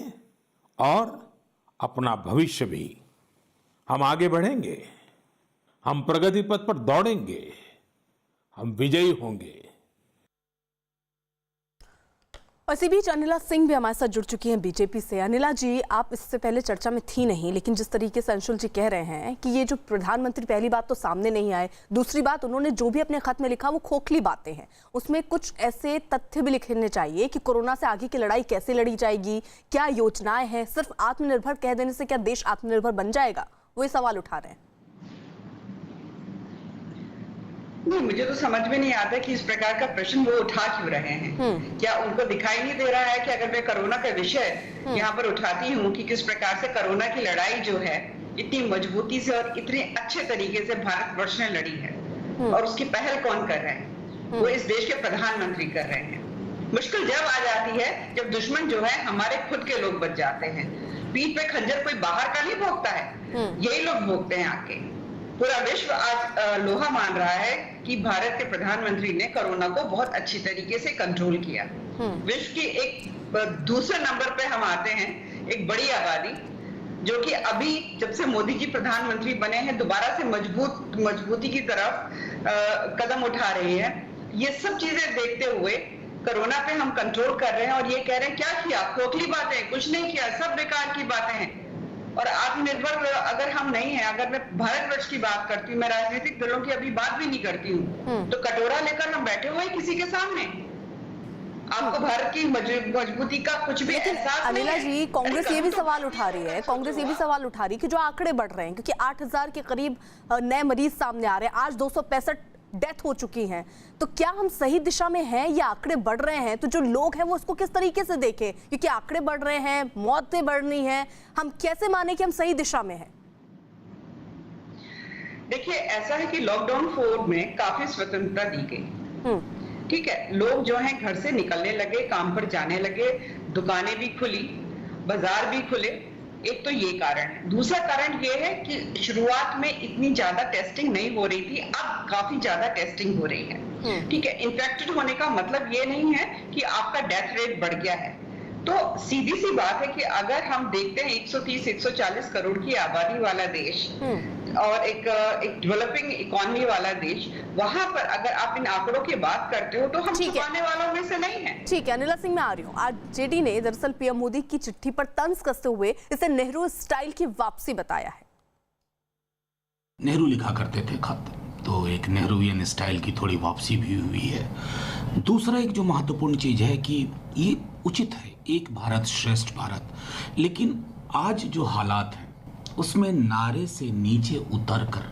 और अपना भविष्य भी। हम आगे बढ़ेंगे, हम प्रगति पथ पर दौड़ेंगे, हम विजयी होंगे। और इसी बीच अनिला सिंह भी हमारे साथ जुड़ चुकी हैं बीजेपी से। अनिला जी, आप इससे पहले चर्चा में थी नहीं, लेकिन जिस तरीके से अंशुल जी कह रहे हैं कि ये जो प्रधानमंत्री, पहली बात तो सामने नहीं आए, दूसरी बात उन्होंने जो भी अपने खत में लिखा वो खोखली बातें हैं, उसमें कुछ ऐसे तथ्य भी लिखने चाहिए कि कोरोना से आगे की लड़ाई कैसे लड़ी जाएगी, क्या योजनाएं हैं। सिर्फ आत्मनिर्भर कह देने से क्या देश आत्मनिर्भर बन जाएगा, वो सवाल उठा रहे हैं। नहीं, मुझे तो समझ में नहीं आता कि इस प्रकार का प्रश्न वो उठा क्यों रहे हैं। क्या उनको दिखाई नहीं दे रहा है कि अगर मैं कोरोना का विषय यहाँ पर उठाती हूँ कि किस प्रकार से कोरोना की लड़ाई जो है इतनी मजबूती से और इतने अच्छे तरीके से भारतवर्ष ने लड़ी है, और उसकी पहल कौन कर रहे हैं? वो इस देश के प्रधानमंत्री कर रहे हैं। मुश्किल जब आ जाती है जब दुश्मन जो है हमारे खुद के लोग बच जाते हैं। पीठ पे खंजर कोई बाहर का नहीं भोगता है, यही लोग भोगते हैं आके। पूरा विश्व आज लोहा मान रहा है कि भारत के प्रधानमंत्री ने कोरोना को बहुत अच्छी तरीके से कंट्रोल किया। विश्व की एक दूसरे नंबर पे हम आते हैं, एक बड़ी आबादी जो कि अभी जब से मोदी जी प्रधानमंत्री बने हैं दोबारा से मजबूती की तरफ कदम उठा रही है। ये सब चीजें देखते हुए कोरोना पे हम कंट्रोल कर रहे हैं और ये कह रहे हैं क्या किया, खोखली बातें, कुछ नहीं किया, सब बेकार की बातें हैं। और आत्मनिर्भर अगर हम नहीं है, अगर मैं भारतवर्ष की बात करती हूँ, मैं राजनीतिक दलों की अभी बात भी नहीं करती हूँ, तो कटोरा लेकर हम बैठे हुए किसी के सामने, आपको भारत की मजबूती का कुछ भी एहसास नहीं है। अनिला जी, कांग्रेस ये भी सवाल उठा रही है, कांग्रेस ये भी सवाल उठा रही है कि जो आंकड़े बढ़ रहे हैं, क्योंकि 8000 के करीब नए मरीज सामने आ रहे हैं, आज 265 डेथ हो चुकी हैं, तो क्या हम सही दिशा में हैं या आंकड़े बढ़ रहे हैं? तो जो लोग हैं वो उसको किस तरीके से देखें, क्योंकि आंकड़े बढ़ रहे हैं, मौतें बढ़ रही हैं, हम कैसे माने कि हम सही दिशा में हैं? देखिए, ऐसा है कि लॉकडाउन 4 में काफी स्वतंत्रता दी गई, ठीक है, लोग जो हैं घर से निकलने लगे, काम पर जाने लगे, दुकानें भी खुली, बाजार भी खुले। एक तो ये कारण है। दूसरा कारण ये है कि शुरुआत में इतनी ज्यादा टेस्टिंग नहीं हो रही थी, अब काफी ज्यादा टेस्टिंग हो रही है, ठीक है। इन्फेक्टेड होने का मतलब ये नहीं है कि आपका डेथ रेट बढ़ गया है। तो सीधी सी बात है कि अगर हम देखते हैं 130-140 करोड़ की आबादी वाला देश और एक डेवलपिंग इकोनॉमी वाला देश, वहां पर अगर आप इन आंकड़ों की बात करते हो तो हम छुपाने वालों में से नहीं है। ठीक है, अनिला सिंह मैं आ रही हूँ। आज जेडी ने दरअसल पीएम मोदी की चिट्ठी पर तंज कसते हुए इसे नेहरू स्टाइल की वापसी बताया है। नेहरू लिखा करते थे खत, तो एक नेहरूवियन स्टाइल की थोड़ी वापसी भी हुई है। दूसरा एक जो महत्वपूर्ण चीज है कि ये उचित है, एक भारत श्रेष्ठ भारत, लेकिन आज जो हालात हैं उसमें नारे से नीचे उतरकर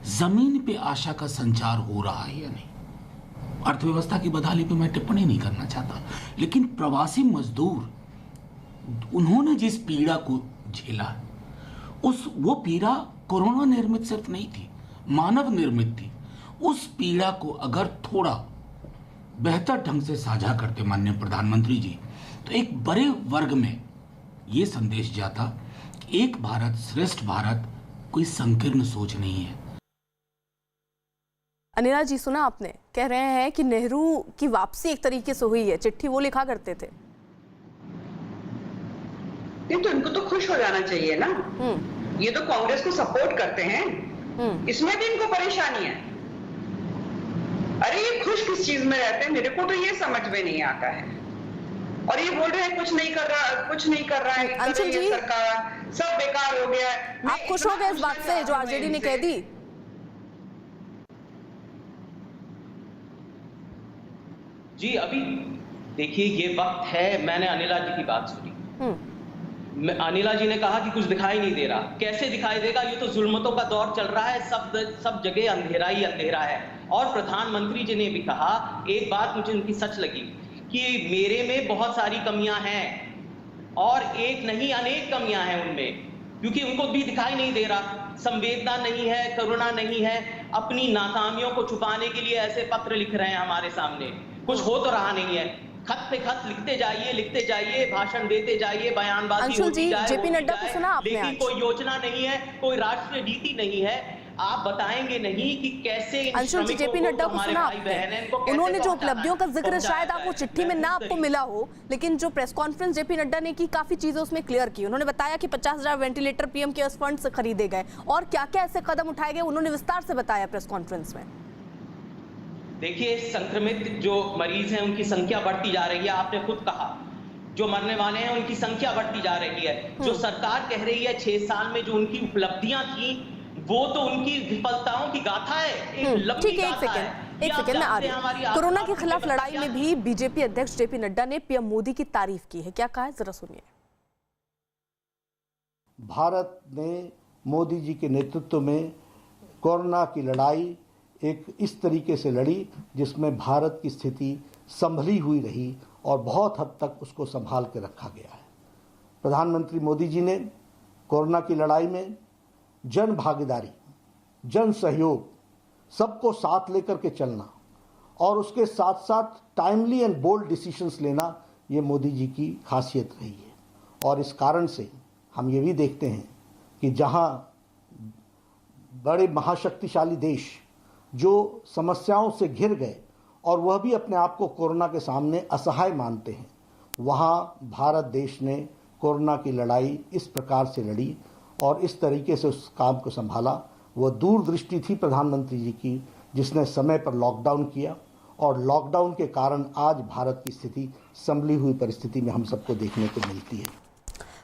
जमीन पे आशा का संचार हो रहा है या नहीं। अर्थव्यवस्था की बदहाली पे मैं टिप्पणी नहीं करना चाहता, लेकिन प्रवासी मजदूर उन्होंने जिस पीड़ा को झेला, वो पीड़ा कोरोना निर्मित सिर्फ नहीं थी, मानव निर्मित थी। उस पीड़ा को अगर थोड़ा बेहतर ढंग से साझा करते माननीय प्रधानमंत्री जी, तो एक बड़े वर्ग में ये संदेश जाता कि एक भारत श्रेष्ठ भारत कोई संकीर्ण सोच नहीं है। अनिला जी, सुना आपने, कह रहे हैं कि नेहरू की वापसी एक तरीके से हुई है, चिट्ठी वो लिखा करते थे। नहीं तो इनको तो खुश हो जाना चाहिए ना, ये तो कांग्रेस को सपोर्ट करते हैं, इसमें भी इनको परेशानी है। अरे ये खुश किस चीज में रहते हैं, मेरे को तो ये समझ में नहीं आता है। और ये बोल रहे हैं कुछ नहीं कर रहा है अंशुल जी, सरकार सब बेकार हो गया है। आप खुश हो गए इस बात से जो आरजेडी ने कह दी? जी अभी देखिए ये वक्त है, मैंने अनिला जी की बात सुनी, अनिला जी ने कहा कि कुछ दिखाई नहीं दे रहा। कैसे दिखाई देगा, ये तो जुल्मतों का दौर चल रहा है, सब जगह अंधेरा ही अंधेरा है। और प्रधानमंत्री जी ने भी कहा, एक बात मुझे उनकी सच लगी कि मेरे में बहुत सारी कमियां हैं और एक नहीं अनेक कमियां हैं उनमें, क्योंकि उनको भी दिखाई नहीं दे रहा, संवेदना नहीं है, करुणा नहीं है। अपनी नाकामियों को छुपाने के लिए ऐसे पत्र लिख रहे हैं हमारे सामने, कुछ हो तो रहा नहीं है। खत पे खत लिखते जाइए, भाषण देते जाइए, बयानबाजी होती जाए, जेपी नड्डा को सुना आपने, लेकिन कोई योजना नहीं है, कोई राष्ट्रीय नीति नहीं है। आप बताएंगे नहीं कि कैसे अंशुल जी, जेपी नड्डा को सुना आपने, उन्होंने जो उपलब्धियों का जिक्र शायद आपको चिट्ठी में ना आपको मिला हो, लेकिन जो प्रेस कॉन्फ्रेंस जेपी नड्डा ने की, काफी चीजें उसमें क्लियर की। उन्होंने बताया कि 50,000 वेंटिलेटर पीएम केयर्स फंड से खरीदे गए और क्या क्या ऐसे कदम उठाए गए, उन्होंने विस्तार से बताया प्रेस कॉन्फ्रेंस में। देखिए, संक्रमित जो मरीज हैं उनकी संख्या बढ़ती जा रही है, आपने खुद कहा, जो मरने वाले हैं उनकी संख्या बढ़ती जा रही है। जो सरकार कह रही है 6 साल में जो उनकी उपलब्धियां थी, वो तो उनकी विफलताओं की गाथा है, एक लंबी गाथा है। एक सेकंड में आ रही हूं। कोरोना के खिलाफ लड़ाई में भी बीजेपी अध्यक्ष जेपी नड्डा ने पीएम मोदी की तारीफ की है, क्या कहा है, जरा सुनिए। भारत ने मोदी जी के नेतृत्व में कोरोना की लड़ाई एक इस तरीके से लड़ी जिसमें भारत की स्थिति संभली हुई रही और बहुत हद तक उसको संभाल के रखा गया है। प्रधानमंत्री मोदी जी ने कोरोना की लड़ाई में जन भागीदारी, जन सहयोग, सबको साथ लेकर के चलना और उसके साथ साथ टाइमली एंड बोल्ड डिसीजंस लेना, ये मोदी जी की खासियत रही है। और इस कारण से हम ये भी देखते हैं कि जहां बड़े महाशक्तिशाली देश जो समस्याओं से घिर गए और वह भी अपने आप को कोरोना के सामने असहाय मानते हैं, वहाँ भारत देश ने कोरोना की लड़ाई इस प्रकार से लड़ी और इस तरीके से उस काम को संभाला। वह दूरदृष्टि थी प्रधानमंत्री जी की, जिसने समय पर लॉकडाउन किया और लॉकडाउन के कारण आज भारत की स्थिति संभली हुई परिस्थिति में हम सबको देखने को मिलती है।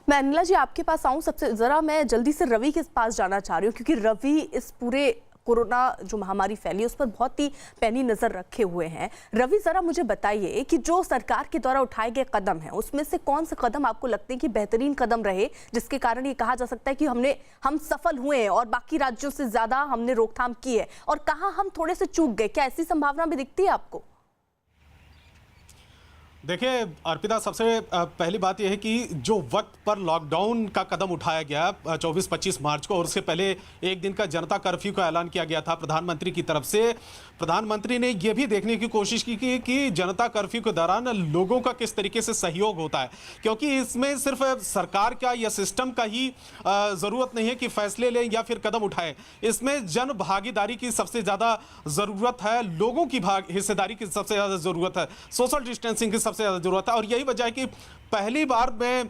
मैं अनिला जी आपके पास आऊं, सबसे ज़रा मैं जल्दी से रवि के पास जाना चाह रही हूँ, क्योंकि रवि इस पूरे कोरोना जो महामारी फैली है उस पर बहुत ही पैनी नज़र रखे हुए हैं। रवि, ज़रा मुझे बताइए कि जो सरकार के द्वारा उठाए गए कदम हैं उसमें से कौन से कदम आपको लगते हैं कि बेहतरीन कदम रहे, जिसके कारण ये कहा जा सकता है कि हम सफल हुए हैं और बाकी राज्यों से ज़्यादा हमने रोकथाम की है, और कहाँ हम थोड़े से चूक गए? क्या ऐसी संभावना भी दिखती है आपको? देखिए अर्पिता, सबसे पहली बात यह है कि जो वक्त पर लॉकडाउन का कदम उठाया गया 24-25 मार्च को, और उससे पहले एक दिन का जनता कर्फ्यू का ऐलान किया गया था प्रधानमंत्री की तरफ से। प्रधानमंत्री ने यह भी देखने की कोशिश की कि जनता कर्फ्यू के दौरान लोगों का किस तरीके से सहयोग होता है, क्योंकि इसमें सिर्फ सरकार का या सिस्टम का ही ज़रूरत नहीं है कि फैसले लें या फिर कदम उठाएं। इसमें जन भागीदारी की सबसे ज़्यादा ज़रूरत है, लोगों की हिस्सेदारी की सबसे ज़्यादा ज़रूरत है, सोशल डिस्टेंसिंग की सबसे ज़्यादा ज़रूरत है। और यही वजह है कि पहली बार में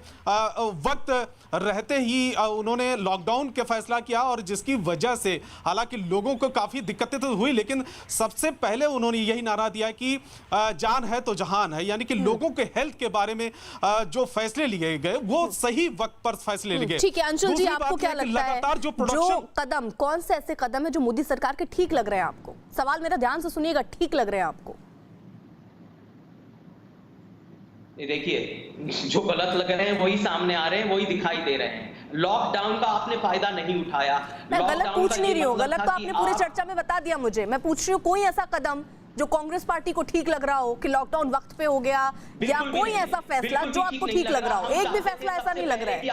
वक्त रहते ही उन्होंने लॉकडाउन का फैसला किया, और जिसकी वजह से हालांकि लोगों को काफ़ी दिक्कतें तो हुई, लेकिन सबसे पहले उन्होंने यही नारा दिया कि जान है तो जहान है, यानी कि लोगों के हेल्थ के बारे में जो फैसले लिए गए वो सही वक्त पर फैसले लिए गए। ठीक है अंशुल जी, आपको क्या लगता है जो कदम, कौन से ऐसे कदम है जो मोदी सरकार के ठीक लग रहे हैं आपको? सवाल मेरा ध्यान से सुनिएगा, ठीक लग रहे हैं आपको? देखिए, जो गलत लग रहे हैं वही सामने आ रहे हैं, वही दिखाई दे रहे हैं। लॉकडाउन का आपने फायदा नहीं उठाया। मैं गलत पूछ नहीं रही हूँ, गलत तो आपने पूरी चर्चा में बता दिया मुझे। मैं पूछ रही हूँ कोई ऐसा कदम जो कांग्रेस पार्टी को ठीक लग रहा हो कि लॉकडाउन वक्त पे हो गया, या कोई ऐसा फैसला जो आपको ठीक लग रहा हो? एक भी फैसला ऐसा नहीं लग रहा है।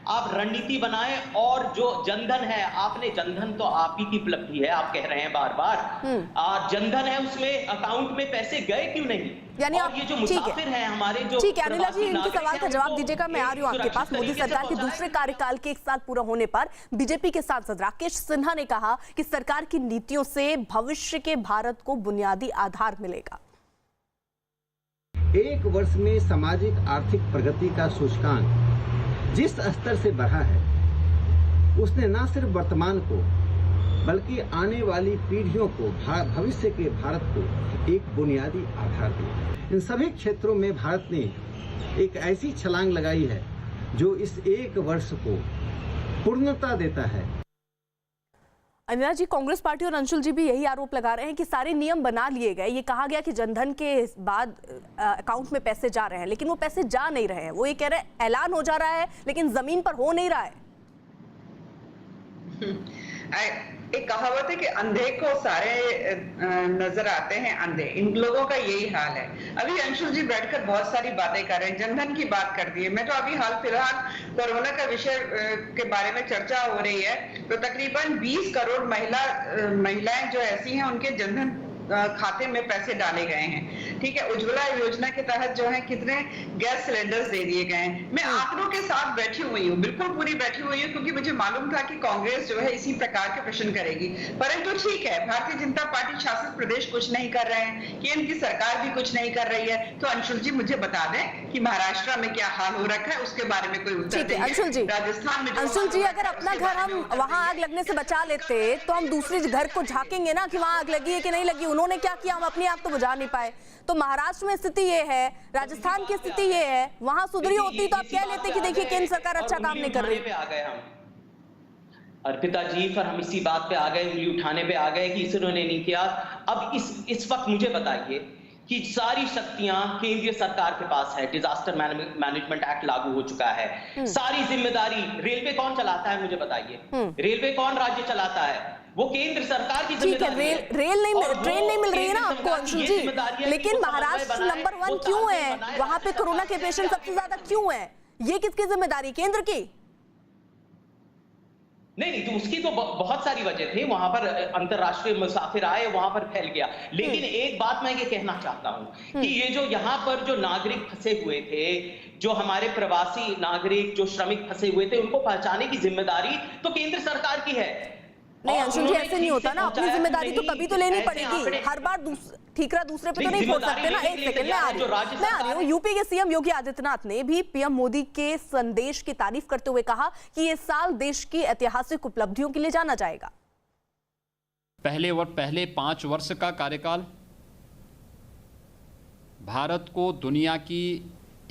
आप रणनीति बनाएं, और जो जनधन है, आपने जनधन तो आप ही की उपलब्धि है, आप कह रहे हैं बार बार जनधन है, उसमें अकाउंट में पैसे गए क्यों नहीं? यानी आप ये जो मुसाफिर हैं हमारे, जो ठीक है अनिला जी, इनके सवाल का जवाब दीजिएगा। मैं आ रही हूँ आपके पास। मोदी सरकार के दूसरे कार्यकाल के 1 साल पूरा होने पर बीजेपी के सांसद राकेश सिन्हा ने कहा कि सरकार की नीतियों से भविष्य के भारत को बुनियादी आधार मिलेगा। 1 वर्ष में सामाजिक आर्थिक प्रगति का सूचकांक जिस स्तर से बढ़ा है, उसने न सिर्फ वर्तमान को बल्कि आने वाली पीढ़ियों को, भविष्य के भारत को एक बुनियादी आधार दिया। इन सभी क्षेत्रों में भारत ने एक ऐसी छलांग लगाई है जो इस 1 वर्ष को पूर्णता देता है। अनिला जी, कांग्रेस पार्टी और अंशुल जी भी यही आरोप लगा रहे हैं कि सारे नियम बना लिए गए, ये कहा गया कि जनधन के बाद अकाउंट में पैसे जा रहे हैं, लेकिन वो पैसे जा नहीं रहे हैं। वो ये कह रहे हैं ऐलान हो जा रहा है लेकिन जमीन पर हो नहीं रहा है। एक कहावत है कि अंधे को सारे नजर आते हैं अंधे, इन लोगों का यही हाल है। अभी अंशुल जी बैठकर बहुत सारी बातें कर रहे हैं, जनधन की बात कर दी है। मैं तो अभी हाल फिलहाल कोरोना का विषय के बारे में चर्चा हो रही है, तो तकरीबन 20 करोड़ महिलाएं जो ऐसी हैं उनके जनधन खाते में पैसे डाले गए हैं। ठीक है, उज्ज्वला योजना के तहत जो है कितने गैस सिलेंडर्स दे दिए गए हैं। मैं आंकड़ों के साथ बैठी हुई हूँ, बिल्कुल पूरी बैठी हुई हूँ, क्योंकि मुझे मालूम था कि कांग्रेस जो है इसी प्रकार के प्रश्न करेगी। परंतु ठीक है, भारतीय जनता पार्टी शासित प्रदेश कुछ नहीं कर रहे हैं, कि इनकी सरकार भी कुछ नहीं कर रही है। तो अंशुल जी मुझे बता दें कि महाराष्ट्र में क्या हाल हो रखा है, उसके बारे में कोई उत्तर दें। राजस्थान में अंशुल जी, अगर अपना घर हम वहाँ आग लगने से बचा लेते तो हम दूसरे घर को झांकेंगे ना कि वहाँ आग लगी है कि नहीं लगी। उन्होंने क्या किया, हम अपनी आग तो बुझा नहीं पाए। तो महाराष्ट्र में स्थिति ये है, राजस्थान की स्थिति ये है, वहां सुधरी होती तो आप कह लेते कि देखिए केंद्र सरकार अच्छा काम नहीं कर रही। अर्पिता जी, पर हम इसी बात पे आ गए, उंगली उठाने पे आ गए कि इन्होंने नहीं किया। अब इस वक्त मुझे बताइए कि सारी शक्तियां केंद्रीय सरकार के पास है, डिजास्टर मैनेजमेंट एक्ट लागू हो चुका है, सारी जिम्मेदारी रेलवे कौन चलाता है मुझे बताइए? रेलवे कौन राज्य चलाता है? वो केंद्र सरकार की जिम्मेदारी है। ट्रेन नहीं मिल रही है ना आपको अंशुल जी, लेकिन महाराष्ट्र नंबर 1 क्यों है? वहां पे कोरोना के पेशेंट सबसे ज्यादा क्यों है? ये किसकी जिम्मेदारी? केंद्र की? नहीं, तो उसकी तो बहुत सारी वजह थी। वहां पर अंतरराष्ट्रीय मुसाफिर आए, वहां पर फैल गया। लेकिन एक बात मैं ये कहना चाहता हूं कि ये जो यहाँ पर जो नागरिक फंसे हुए थे, जो हमारे प्रवासी नागरिक, जो श्रमिक फंसे हुए थे, उनको पहचाने की जिम्मेदारी तो केंद्र सरकार की है। नहीं अंशुल जी, ऐसे नहीं होता ना। अपनी जिम्मेदारी तो कभी तो लेनी पड़ेगी। हर बार ठीकरा दूसरे पे तो नहीं फोड़ सकते ना। एक सेकंड में आ रही हूँ। यूपी के सीएम योगी आदित्यनाथ ने भी पीएम मोदी के संदेश की तारीफ करते हुए कहा कि ये साल देश की ऐतिहासिक उपलब्धियों के लिए जाना जाएगा। पहले 5 वर्ष का कार्यकाल भारत को दुनिया की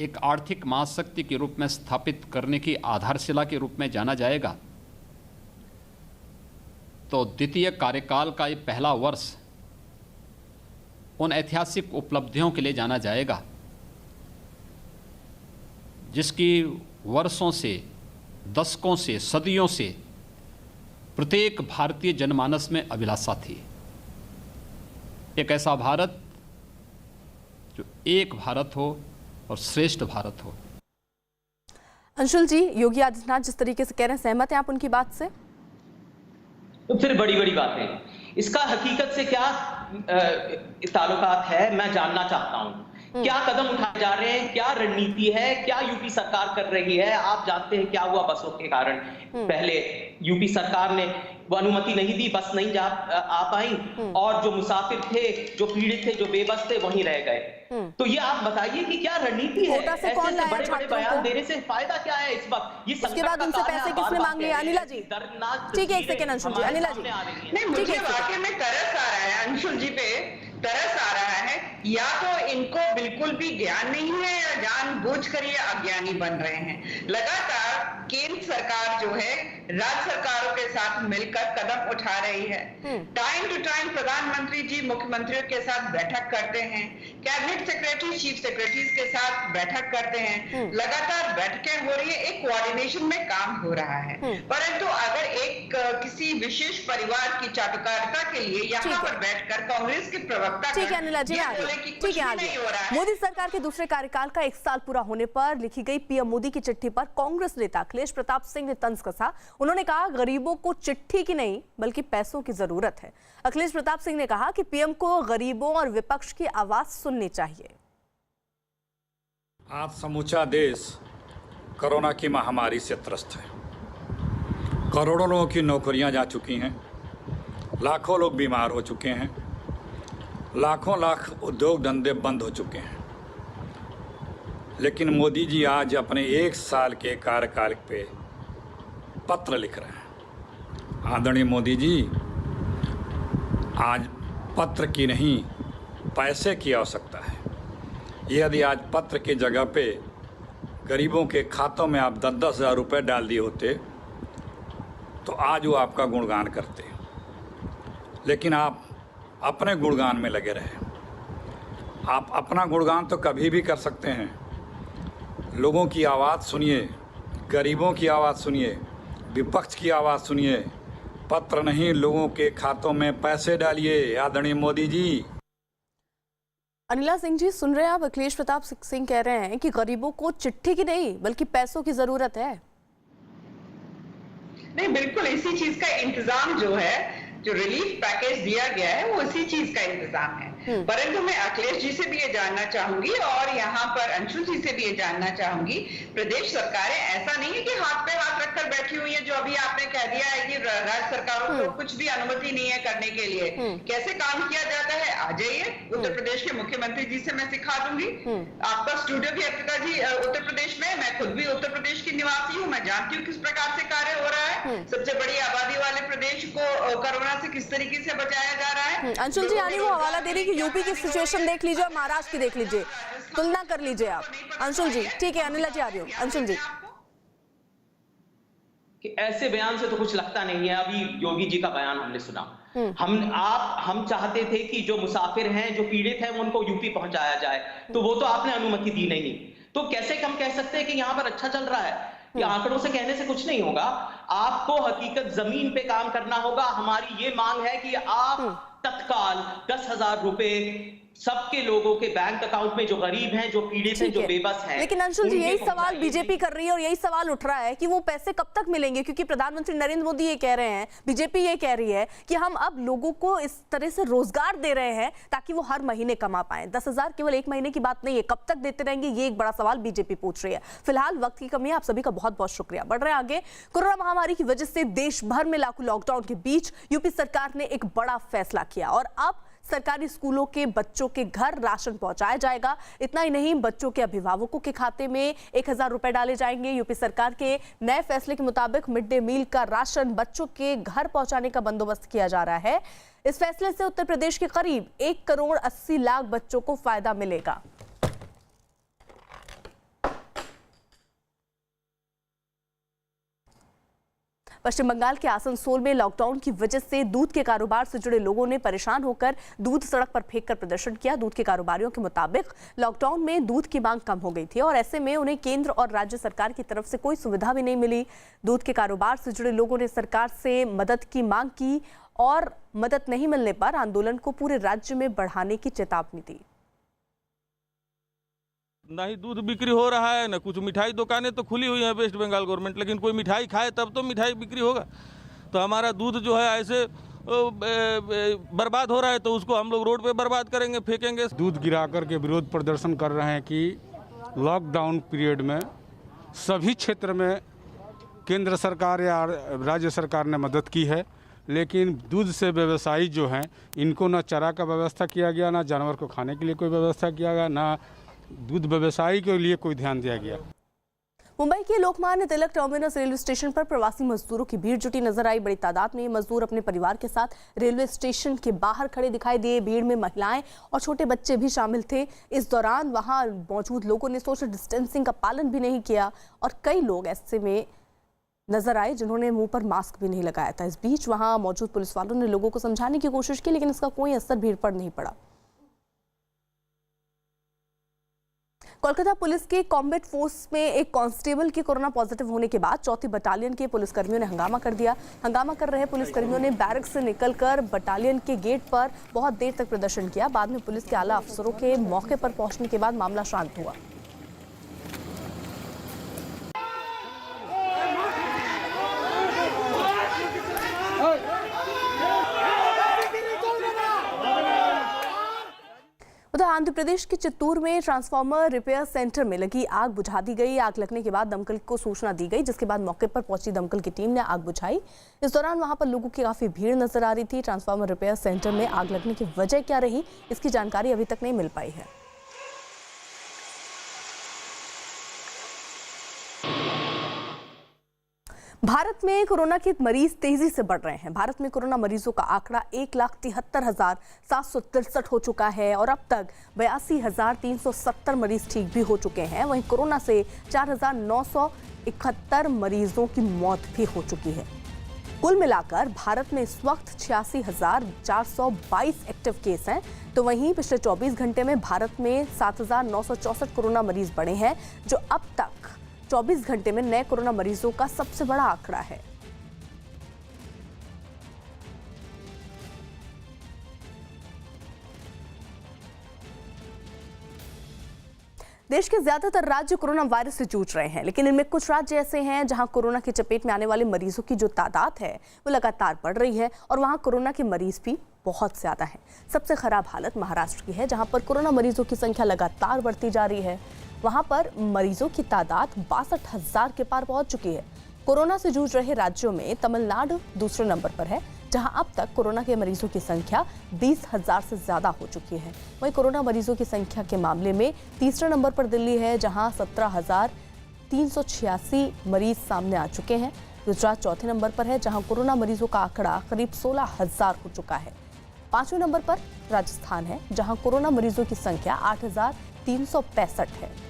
एक आर्थिक महाशक्ति के रूप में स्थापित करने की आधारशिला के रूप में जाना जाएगा। तो द्वितीय कार्यकाल का ये पहला वर्ष उन ऐतिहासिक उपलब्धियों के लिए जाना जाएगा जिसकी वर्षों से, दशकों से, सदियों से प्रत्येक भारतीय जनमानस में अभिलाषा थी। एक ऐसा भारत जो एक भारत हो और श्रेष्ठ भारत हो। अंशुल जी, योगी आदित्यनाथ जिस तरीके से कह रहे हैं, सहमत हैं आप उनकी बात से? तो फिर बड़ी बातें, इसका हकीकत से क्या ताल्लुकात है, मैं जानना चाहता हूं। क्या कदम उठाए जा रहे हैं, क्या रणनीति है, क्या यूपी सरकार कर रही है? आप जानते हैं क्या हुआ बसों के कारण। पहले यूपी सरकार ने वो अनुमति नहीं दी, बस नहीं आ पाई, और जो मुसाफिर थे, जो पीड़ित थे, जो बेबस थे, वहीं रह गए। तो ये आप बताइए कि क्या रणनीति है? ऐसे बड़े बयान देने से फायदा क्या है इस वक्त? ये उसके बाद उनसे पैसे किसने मांग लिए? अनिला जी, ठीक है, एक सेकंड अंशुल जी। अनिला जी, नहीं, मुझे वाकई में तरस आ रहा है, अंशुल जी पे तरस आ रहा है। या तो इनको बिल्कुल भी ज्ञान नहीं है, या जानबूझकर ये अज्ञानी बन रहे हैं। लगातार केंद्र सरकार जो है राज्य सरकारों के साथ मिलकर कदम उठा रही है। टाइम टू टाइम प्रधानमंत्री जी मुख्यमंत्रियों के साथ बैठक करते हैं, कैबिनेट सेक्रेटरी, चीफ सेक्रेटरीज के साथ बैठक करते हैं, लगातार बैठकें हो रही है, एक कोऑर्डिनेशन में काम हो रहा है। परंतु अगर एक किसी विशेष परिवार की चाटुकारिता के लिए यहाँ पर बैठकर कांग्रेस के प्रवक्ता, ठीक है अनिला जी, ठीक है, मोदी सरकार के दूसरे कार्यकाल का 1 साल पूरा होने पर लिखी गई पीएम मोदी की चिट्ठी पर कांग्रेस नेता अखिलेश प्रताप सिंह ने तंज कसा। उन्होंने कहा गरीबों को चिट्ठी की नहीं बल्कि पैसों की जरूरत है। अखिलेश प्रताप सिंह ने कहा कि पीएम को गरीबों और विपक्ष की आवाज सुननी चाहिए। आज समूचा देश कोरोना की महामारी से त्रस्त है। करोड़ों लोगों की नौकरियां जा चुकी हैं, लाखों लोग बीमार हो चुके हैं, लाखों लाख उद्योग धंधे बंद हो चुके हैं। लेकिन मोदी जी आज अपने 1 साल के कार्यकाल पे पत्र लिख रहे हैं। आदरणीय मोदी जी, आज पत्र की नहीं पैसे की आवश्यकता है। यदि आज पत्र की जगह पे गरीबों के खातों में आप 10-10 हज़ार रुपये डाल दिए होते तो आज वो आपका गुणगान करते। लेकिन आप अपने गुणगान में लगे रहे। आप अपना गुणगान तो कभी भी कर सकते हैं, लोगों की आवाज़ सुनिए, गरीबों की आवाज़ सुनिए, विपक्ष की आवाज़ सुनिए। पत्र नहीं, लोगों के खातों में पैसे डालिए। आदरणीय मोदी जी। अनिला सिंह जी, सुन रहे हैं आप? अखिलेश प्रताप सिंह कह रहे हैं कि गरीबों को चिट्ठी की नहीं बल्कि पैसों की जरूरत है। नहीं, बिल्कुल इसी चीज का इंतजाम जो है, जो रिलीफ पैकेज दिया गया है, वो इसी चीज का इंतजाम है। परंतु मैं अखिलेश जी से भी ये जानना चाहूंगी और यहाँ पर अंशुल जी से भी ये जानना चाहूंगी, प्रदेश सरकारें ऐसा नहीं है कि हाथ पे हाथ रखकर बैठी हुई है, जो अभी आपने कह दिया है कि राज्य सरकारों को कुछ भी अनुमति नहीं है करने के लिए। कैसे काम किया जाता है? आ जाइए, उत्तर प्रदेश के मुख्यमंत्री जी से मैं सिखा दूंगी। आपका स्टूडियो भी अर्पिता जी उत्तर प्रदेश में, मैं खुद भी उत्तर प्रदेश की निवासी हूँ, मैं जानती हूँ किस प्रकार से कार्य हो रहा है। सबसे बड़ी आबादी वाले प्रदेश को कोरोना से किस तरीके से बचाया जा रहा है। अंशुल जी आनी वो हवाला दे रही कि यूपी की सिचुएशन देख लीजिए और महाराष्ट्र की देख लीजिए, तुलना कर लीजिए आप। अंशुल जी, ठीक है, अनिला जी आ रही हो। अंशुल जी, कि ऐसे बयान से तो कुछ लगता नहीं है। अभी योगी जी का बयान हमने सुना, हम चाहते थे कि जो मुसाफिर हैं, जो पीड़ित हैं, उनको यूपी पहुंचाया जाए, तो वो तो आपने अनुमति दी नहीं। तो कैसे हम कह सकते हैं कि यहाँ पर अच्छा चल रहा है? ये आंकड़ों से कहने से कुछ नहीं होगा। आपको हकीकत जमीन पे काम करना होगा। हमारी ये मांग है कि आप तत्काल 10,000 रुपए सबके लोगों के बैंक अकाउंट में, जो गरीब हैं, जो पीड़ित हैं, जो बेबस हैं। लेकिन अंशुल जी, उनके यही सवाल पहुंचाइए। बीजेपी कर रही है और यही सवाल उठ रहा है कि वो पैसे कब तक मिलेंगे, क्योंकि प्रधानमंत्री नरेंद्र मोदी ये कह रहे हैं, बीजेपी ये कह रही है कि हम अब लोगों को इस तरह से रोजगार दे रहे हैं ताकि वो हर महीने कमा पाए। 10,000 केवल एक महीने की बात नहीं है, कब तक देते रहेंगे, ये एक बड़ा सवाल बीजेपी पूछ रही है। फिलहाल वक्त की कमी है, आप सभी का बहुत बहुत शुक्रिया। बढ़ रहे हैं आगे। कोरोना महामारी की वजह से देश भर में लागू लॉकडाउन के बीच यूपी सरकार ने एक बड़ा फैसला किया और अब सरकारी स्कूलों के बच्चों के घर राशन पहुंचाया जाएगा। इतना ही नहीं, बच्चों के अभिभावकों के खाते में 1,000 रुपए डाले जाएंगे। यूपी सरकार के नए फैसले के मुताबिक मिड डे मील का राशन बच्चों के घर पहुंचाने का बंदोबस्त किया जा रहा है। इस फैसले से उत्तर प्रदेश के करीब 1 करोड़ 80 लाख बच्चों को फायदा मिलेगा। पश्चिम बंगाल के आसनसोल में लॉकडाउन की वजह से दूध के कारोबार से जुड़े लोगों ने परेशान होकर दूध सड़क पर फेंककर प्रदर्शन किया। दूध के कारोबारियों के मुताबिक लॉकडाउन में दूध की मांग कम हो गई थी और ऐसे में उन्हें केंद्र और राज्य सरकार की तरफ से कोई सुविधा भी नहीं मिली। दूध के कारोबार से जुड़े लोगों ने सरकार से मदद की मांग की और मदद नहीं मिलने पर आंदोलन को पूरे राज्य में बढ़ाने की चेतावनी दी। ना ही दूध बिक्री हो रहा है, ना कुछ मिठाई दुकानें तो खुली हुई हैं वेस्ट बंगाल गवर्नमेंट, लेकिन कोई मिठाई खाए तब तो मिठाई बिक्री होगा। तो हमारा दूध जो है ऐसे बर्बाद हो रहा है तो उसको हम लोग रोड पे बर्बाद करेंगे, फेंकेंगे। दूध गिरा कर के विरोध प्रदर्शन कर रहे हैं कि लॉकडाउन पीरियड में सभी क्षेत्र में केंद्र सरकार या राज्य सरकार ने मदद की है, लेकिन दूध से व्यवसायी जो हैं इनको ना चारा का व्यवस्था किया गया, ना जानवर को खाने के लिए कोई व्यवस्था किया गया, ना दूध व्यवसायी के लिए कोई ध्यान दिया गया। मुंबई के Lokmanya Tilak terminus railway station पर प्रवासी मजदूरों की भीड़ जुटी नजर आई। बड़ी तादाद में ये मजदूर अपने परिवार के साथ रेलवे स्टेशन के बाहर खड़े दिखाई दिए। भीड़ में महिलाएं और छोटे बच्चे भी शामिल थे। इस दौरान वहां मौजूद लोगों ने सोशल डिस्टेंसिंग का पालन भी नहीं किया और कई लोग ऐसे में नजर आए जिन्होंने मुंह पर मास्क भी नहीं लगाया था। इस बीच वहां मौजूद पुलिस वालों ने लोगों को समझाने की कोशिश की, लेकिन इसका कोई असर भीड़ पर नहीं पड़ा। कोलकाता पुलिस के कॉम्बैट फोर्स में एक कांस्टेबल के कोरोना पॉजिटिव होने के बाद 4थी बटालियन के पुलिसकर्मियों ने हंगामा कर दिया। हंगामा कर रहे पुलिसकर्मियों ने बैरक से निकलकर बटालियन के गेट पर बहुत देर तक प्रदर्शन किया। बाद में पुलिस के आला अफसरों के मौके पर पहुंचने के बाद मामला शांत हुआ। उधर आंध्र प्रदेश के चित्तूर में ट्रांसफार्मर रिपेयर सेंटर में लगी आग बुझा दी गई। आग लगने के बाद दमकल को सूचना दी गई, जिसके बाद मौके पर पहुंची दमकल की टीम ने आग बुझाई। इस दौरान वहां पर लोगों की काफी भीड़ नजर आ रही थी। ट्रांसफार्मर रिपेयर सेंटर में आग लगने की वजह क्या रही, इसकी जानकारी अभी तक नहीं मिल पाई है। भारत में कोरोना के मरीज तेजी से बढ़ रहे हैं। भारत में कोरोना मरीजों का आंकड़ा 1,73,763 हो चुका है और अब तक 82,370 मरीज ठीक भी हो चुके हैं। वहीं कोरोना से 4,971 मरीजों की मौत भी हो चुकी है। कुल मिलाकर भारत में इस वक्त 86,422 एक्टिव केस हैं। तो वहीं पिछले 24 घंटे में भारत में 7,964 कोरोना मरीज बढ़े हैं, जो अब तक 24 घंटे में नए कोरोना मरीजों का सबसे बड़ा आंकड़ा है। देश के ज्यादातर राज्य कोरोना वायरस से जूझ रहे हैं, लेकिन इनमें कुछ राज्य ऐसे हैं जहां कोरोना की चपेट में आने वाले मरीजों की जो तादाद है वो लगातार बढ़ रही है और वहां कोरोना के मरीज भी बहुत ज्यादा हैं। सबसे खराब हालत महाराष्ट्र की है, जहां पर कोरोना मरीजों की संख्या लगातार बढ़ती जा रही है। वहां पर मरीजों की तादाद 62,000 के पार पहुंच चुकी है। कोरोना से जूझ रहे राज्यों में तमिलनाडु दूसरे नंबर पर है, जहां अब तक कोरोना के मरीजों की संख्या 20,000 से ज्यादा हो चुकी है। वहीं कोरोना मरीजों की संख्या के मामले में तीसरे नंबर पर दिल्ली है, जहां 17,386 मरीज सामने आ चुके हैं। गुजरात चौथे नंबर पर है, जहां कोरोना मरीजों का आंकड़ा करीब 16,000 हो चुका है। पांचवें नंबर पर राजस्थान है, जहां कोरोना मरीजों की संख्या 8,365 है।